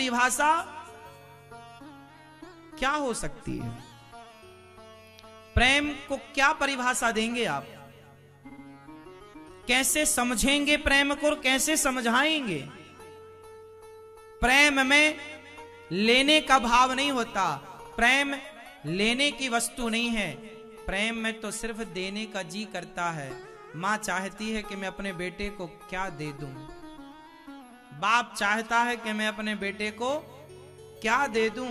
परिभाषा क्या हो सकती है? प्रेम को क्या परिभाषा देंगे आप? कैसे समझेंगे प्रेम को और कैसे समझाएंगे? प्रेम में लेने का भाव नहीं होता, प्रेम लेने की वस्तु नहीं है। प्रेम में तो सिर्फ देने का जी करता है। मां चाहती है कि मैं अपने बेटे को क्या दे दूं, बाप चाहता है कि मैं अपने बेटे को क्या दे दूं।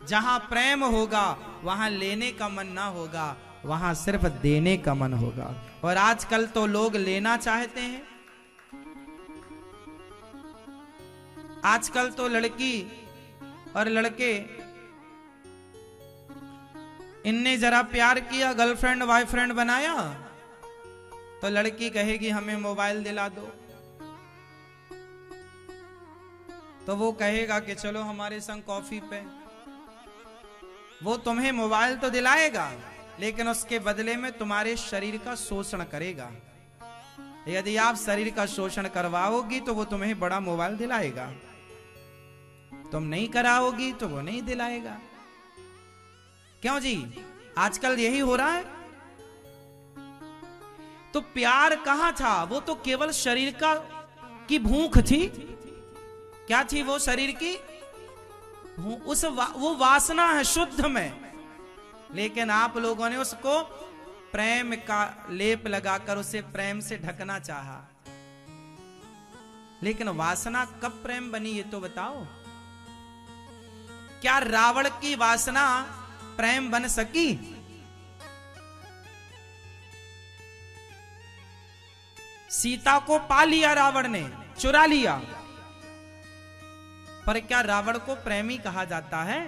जहां प्रेम होगा वहां लेने का मन ना होगा, वहां सिर्फ देने का मन होगा। और आजकल तो लोग लेना चाहते हैं। आजकल तो लड़की और लड़के, इनने जरा प्यार किया, गर्लफ्रेंड बॉयफ्रेंड बनाया, तो लड़की कहेगी हमें मोबाइल दिला दो, तो वो कहेगा कि चलो हमारे संग कॉफी पे। वो तुम्हें मोबाइल तो दिलाएगा, लेकिन उसके बदले में तुम्हारे शरीर का शोषण करेगा। यदि आप शरीर का शोषण करवाओगी तो वो तुम्हें बड़ा मोबाइल दिलाएगा, तुम नहीं कराओगी तो वो नहीं दिलाएगा। क्यों जी? आजकल यही हो रहा है। तो प्यार कहां था? वो तो केवल शरीर की भूख थी। क्या थी वो? शरीर की वो वासना है शुद्ध में। लेकिन आप लोगों ने उसको प्रेम का लेप लगाकर उसे प्रेम से ढकना चाहा। लेकिन वासना कब प्रेम बनी, ये तो बताओ। क्या रावण की वासना प्रेम बन सकी? सीता को पा लिया रावण ने, चुरा लिया, पर क्या रावण को प्रेमी कहा जाता है?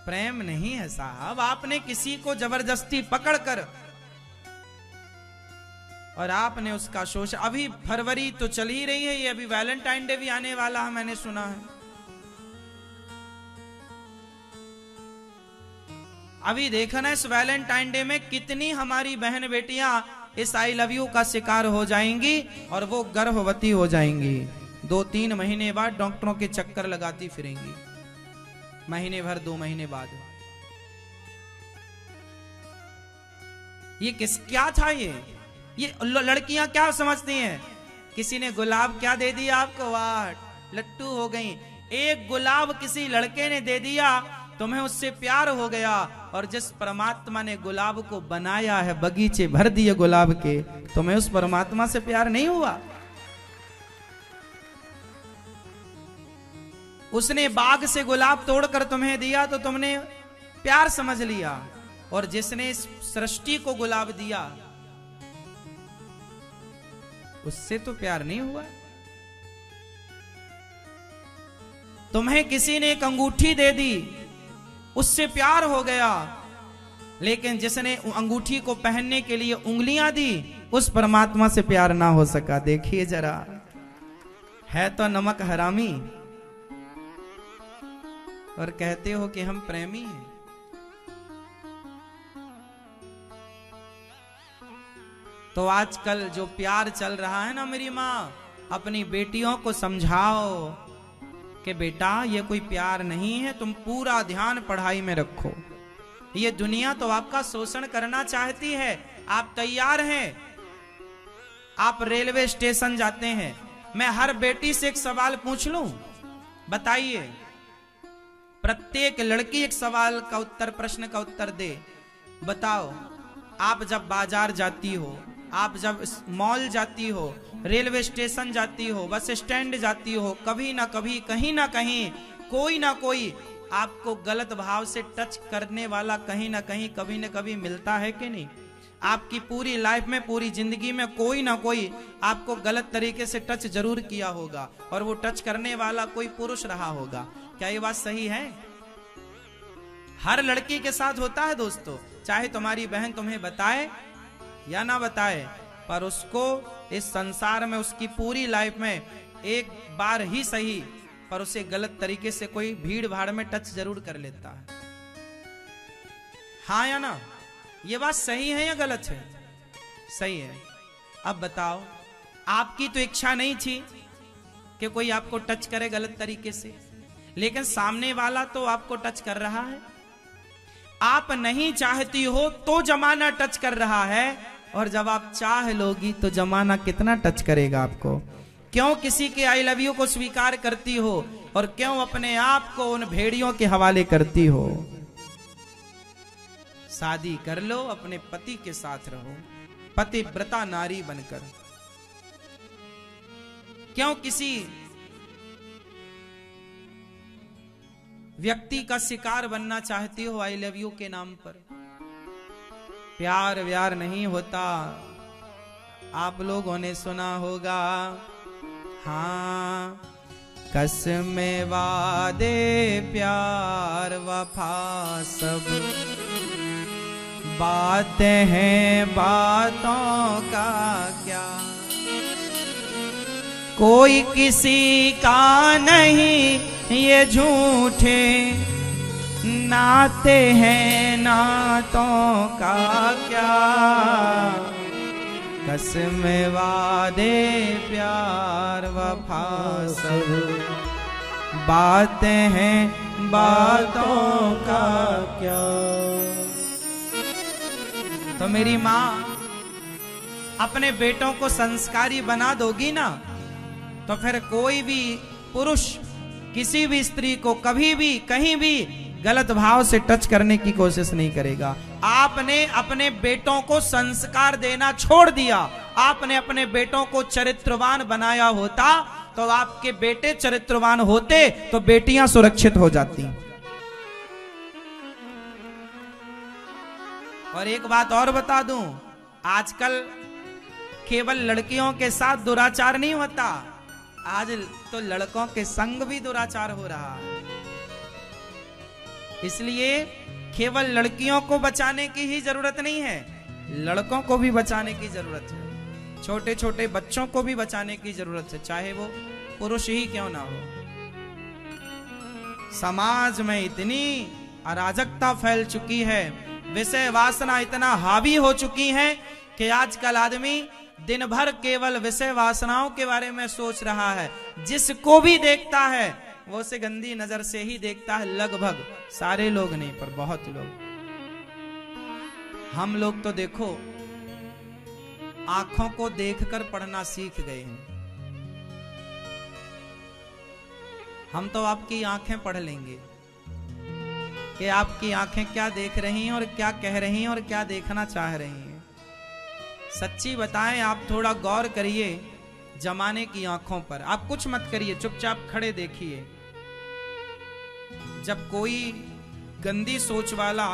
प्रेम नहीं है साहब। आपने किसी को जबरदस्ती पकड़कर और आपने उसका शोषण। अभी फरवरी तो चल ही रही है, ये अभी वैलेंटाइन डे भी आने वाला है, मैंने सुना है। अभी देखना इस वैलेंटाइन डे में कितनी हमारी बहन बेटियां इस आई लव यू का शिकार हो जाएंगी और वो गर्भवती हो जाएंगी। 2-3 महीने बाद डॉक्टरों के चक्कर लगाती फिरेंगी, महीने भर 2 महीने बाद। ये क्या था? ये लड़कियां क्या समझती हैं? किसी ने गुलाब क्या दे दिया आपको, वाह लट्टू हो गई। एक गुलाब किसी लड़के ने दे दिया, तुम्हें उससे प्यार हो गया। और जिस परमात्मा ने गुलाब को बनाया है, बगीचे भर दिए गुलाब के, तुम्हें उस परमात्मा से प्यार नहीं हुआ? उसने बाग से गुलाब तोड़कर तुम्हें दिया तो तुमने प्यार समझ लिया। और जिसने इस सृष्टि को गुलाब दिया, उससे तो प्यार नहीं हुआ। तुम्हें किसी ने एक अंगूठी दे दी, उससे प्यार हो गया। लेकिन जिसने अंगूठी को पहनने के लिए उंगलियां दी, उस परमात्मा से प्यार ना हो सका। देखिए जरा, है तो नमक हरामी और कहते हो कि हम प्रेमी हैं। तो आजकल जो प्यार चल रहा है ना, मेरी माँ, अपनी बेटियों को समझाओ कि बेटा ये कोई प्यार नहीं है, तुम पूरा ध्यान पढ़ाई में रखो। ये दुनिया तो आपका शोषण करना चाहती है। आप तैयार हैं? आप रेलवे स्टेशन जाते हैं, मैं हर बेटी से एक सवाल पूछ लूं, बताइए। प्रत्येक लड़की एक सवाल का उत्तर, प्रश्न का उत्तर दे। बताओ, आप जब बाजार जाती हो, आप जब मॉल जाती हो, रेलवे स्टेशन जाती हो, बस स्टैंड जाती हो, कभी ना कभी, कहीं ना कहीं, कोई ना कोई आपको गलत भाव से टच करने वाला कहीं ना कहीं, कभी ना कभी मिलता है कि नहीं? आपकी पूरी लाइफ में, पूरी जिंदगी में कोई ना कोई आपको गलत तरीके से टच जरूर किया होगा, और वो टच करने वाला कोई पुरुष रहा होगा। क्या ये बात सही है? हर लड़की के साथ होता है दोस्तों, चाहे तुम्हारी बहन तुम्हें बताए या ना बताए, पर उसको इस संसार में, उसकी पूरी लाइफ में एक बार ही सही, पर उसे गलत तरीके से कोई भीड़ भाड़ में टच जरूर कर लेता है। हाँ या ना? ये बात सही है या गलत है? सही है। अब बताओ, आपकी तो इच्छा नहीं थी कि कोई आपको टच करे गलत तरीके से, लेकिन सामने वाला तो आपको टच कर रहा है। आप नहीं चाहती हो तो जमाना टच कर रहा है, और जब आप चाह लोगी तो जमाना कितना टच करेगा आपको। क्यों किसी के आई लव यू को स्वीकार करती हो, और क्यों अपने आप को उन भेड़ियों के हवाले करती हो। शादी कर लो, अपने पति के साथ रहो, पतिव्रता नारी बनकर। क्यों किसी व्यक्ति का शिकार बनना चाहती हो आई लव यू के नाम पर। प्यार व्यार नहीं होता। आप लोगों ने सुना होगा, हाँ, कसम वादे प्यार वफा सब बातें हैं, बातों का क्या। कोई किसी का नहीं ये झूठे नाते हैं, नातों का क्या। कसम वादे प्यार वफा सब बातें हैं, बातों का क्या। तो मेरी माँ अपने बेटों को संस्कारी बना दोगी ना, तो फिर कोई भी पुरुष किसी भी स्त्री को कभी भी कहीं भी गलत भाव से टच करने की कोशिश नहीं करेगा। आपने अपने बेटों को संस्कार देना छोड़ दिया। आपने अपने बेटों को चरित्रवान बनाया होता तो आपके बेटे चरित्रवान होते, तो बेटियां सुरक्षित हो जाती। और एक बात और बता दूं, आजकल केवल लड़कियों के साथ दुराचार नहीं होता, आज तो लड़कों के संग भी दुराचार हो रहा है। इसलिए केवल लड़कियों को बचाने की ही जरूरत नहीं है, लड़कों को भी बचाने की जरूरत है। छोटे छोटे बच्चों को भी बचाने की जरूरत है, चाहे वो पुरुष ही क्यों ना हो। समाज में इतनी अराजकता फैल चुकी है, विषय वासना इतना हावी हो चुकी है कि आजकल आदमी दिन भर केवल विषय वासनाओं के बारे में सोच रहा है। जिसको भी देखता है वो उसे गंदी नजर से ही देखता है। लगभग सारे लोग नहीं, पर बहुत लोग। हम लोग तो देखो आंखों को देखकर पढ़ना सीख गए हैं। हम तो आपकी आंखें पढ़ लेंगे कि आपकी आंखें क्या देख रही हैं और क्या कह रही हैं और क्या देखना चाह रही हैं। सच्ची बताएं, आप थोड़ा गौर करिए जमाने की आंखों पर। आप कुछ मत करिए, चुपचाप खड़े देखिए। जब कोई गंदी सोच वाला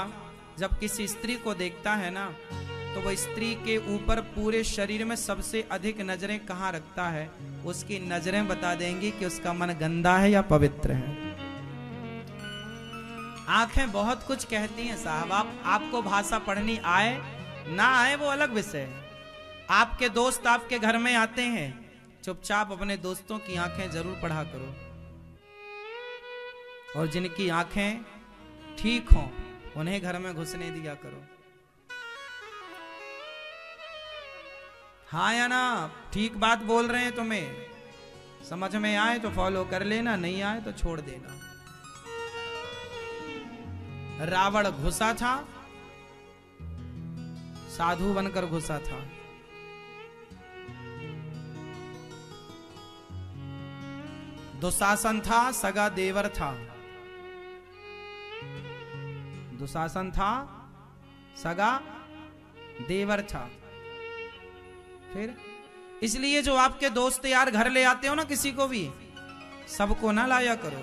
जब किसी स्त्री को देखता है ना, तो वह स्त्री के ऊपर पूरे शरीर में सबसे अधिक नजरें कहाँ रखता है, उसकी नजरें बता देंगी कि उसका मन गंदा है या पवित्र है। आंखें बहुत कुछ कहती हैं साहब। आपको भाषा पढ़नी आए ना आए वो अलग विषय है। आपके दोस्त आपके घर में आते हैं, चुपचाप अपने दोस्तों की आंखें जरूर पढ़ा करो, और जिनकी आंखें ठीक हों उन्हें घर में घुसने दिया करो। हाँ या ना, ठीक बात बोल रहे हैं, तुम्हें समझ में आए तो फॉलो कर लेना, नहीं आए तो छोड़ देना। रावण घुसा था, साधु बनकर घुसा था। दुशासन था, सगा देवर था। दुशासन था, सगा देवर था। फिर इसलिए जो आपके दोस्त यार घर ले आते हो ना, किसी को भी, सबको ना लाया करो।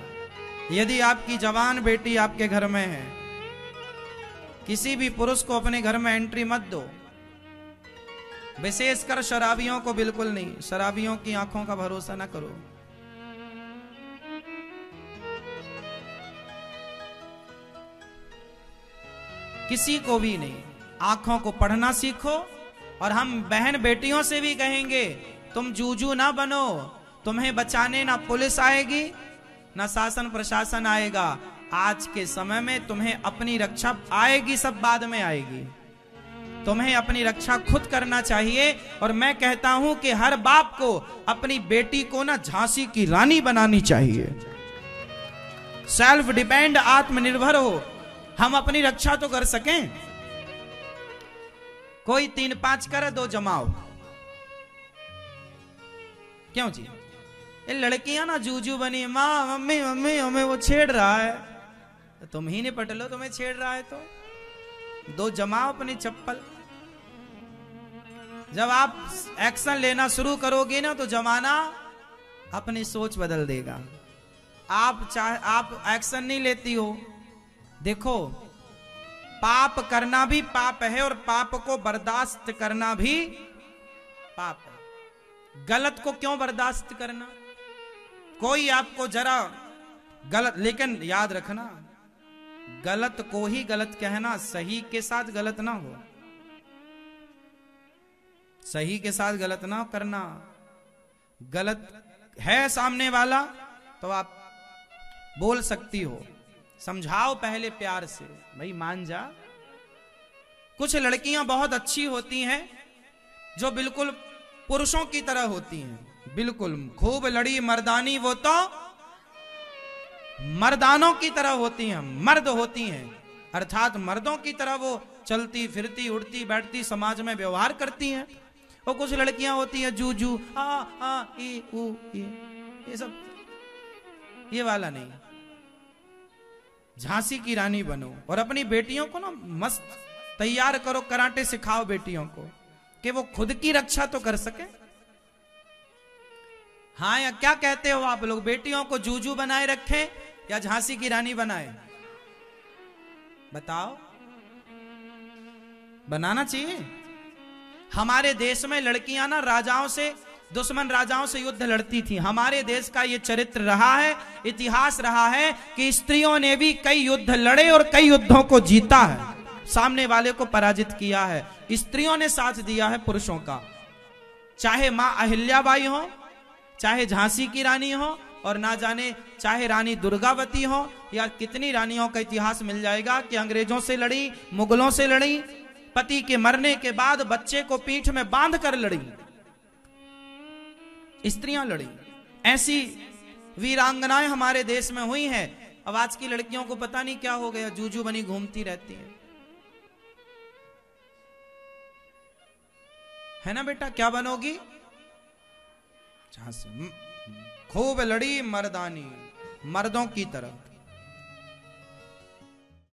यदि आपकी जवान बेटी आपके घर में है, किसी भी पुरुष को अपने घर में एंट्री मत दो। विशेषकर शराबियों को बिल्कुल नहीं। शराबियों की आंखों का भरोसा ना करो। किसी को भी नहीं। आंखों को पढ़ना सीखो। और हम बहन बेटियों से भी कहेंगे, तुम जूजू ना बनो। तुम्हें बचाने ना पुलिस आएगी ना शासन प्रशासन आएगा। आज के समय में तुम्हें अपनी रक्षा आएगी, सब बाद में आएगी। तुम्हें अपनी रक्षा खुद करना चाहिए। और मैं कहता हूं कि हर बाप को अपनी बेटी को ना झांसी की रानी बनानी चाहिए। सेल्फ डिपेंड, आत्मनिर्भर हो, हम अपनी रक्षा तो कर सकें। कोई 3-5 करे, 2 जमाओ। क्यों जी? ये लड़कियां ना जूजू बनी, माँ मम्मी मम्मी हमें वो छेड़ रहा है, तो तुम ही निपट लो। तुम्हें छेड़ रहा है तो 2 जमाओ अपनी चप्पल। जब आप एक्शन लेना शुरू करोगे ना तो जमाना अपनी सोच बदल देगा। आप एक्शन नहीं लेती हो। देखो, पाप करना भी पाप है और पाप को बर्दाश्त करना भी पाप है। गलत को क्यों बर्दाश्त करना? कोई आपको जरा गलत, लेकिन याद रखना, गलत को ही गलत कहना, सही के साथ गलत ना हो। सही के साथ गलत ना करना। गलत है सामने वाला तो आप बोल सकती हो, समझाओ पहले प्यार से, भाई मान जा। कुछ लड़कियां बहुत अच्छी होती हैं जो बिल्कुल पुरुषों की तरह होती हैं, बिल्कुल खूब लड़ी मर्दानी, वो तो मर्दानों की तरह होती हैं, मर्द होती हैं, अर्थात मर्दों की तरह वो चलती फिरती उड़ती बैठती समाज में व्यवहार करती हैं। और कुछ लड़कियां होती हैं जू आ ई ऊ ये सब, ये वाला नहीं। झांसी की रानी बनो और अपनी बेटियों को ना मस्त तैयार करो, कराटे सिखाओ बेटियों को कि वो खुद की रक्षा तो कर सके। हाँ, या क्या कहते हो आप लोग, बेटियों को जूजू बनाए रखें या झांसी की रानी बनाए? बताओ, बनाना चाहिए। हमारे देश में लड़कियां ना राजाओं से, दुश्मन राजाओं से युद्ध लड़ती थी। हमारे देश का ये चरित्र रहा है, इतिहास रहा है कि स्त्रियों ने भी कई युद्ध लड़े और कई युद्धों को जीता है, सामने वाले को पराजित किया है। स्त्रियों ने साथ दिया है पुरुषों का, चाहे मां अहिल्याबाई हो, चाहे झांसी की रानी हो, और ना जाने चाहे रानी दुर्गावती हो, या कितनी रानियों का इतिहास मिल जाएगा कि अंग्रेजों से लड़ी, मुगलों से लड़ी, पति के मरने के बाद बच्चे को पीठ में बांध कर लड़ी, स्त्रियां लड़ी। ऐसी वीरांगनाएं हमारे देश में हुई हैं। अब आज की लड़कियों को पता नहीं क्या हो गया, जूजू बनी घूमती रहती है ना बेटा? क्या बनोगी? खूब लड़ी मर्दानी, मर्दों की तरह।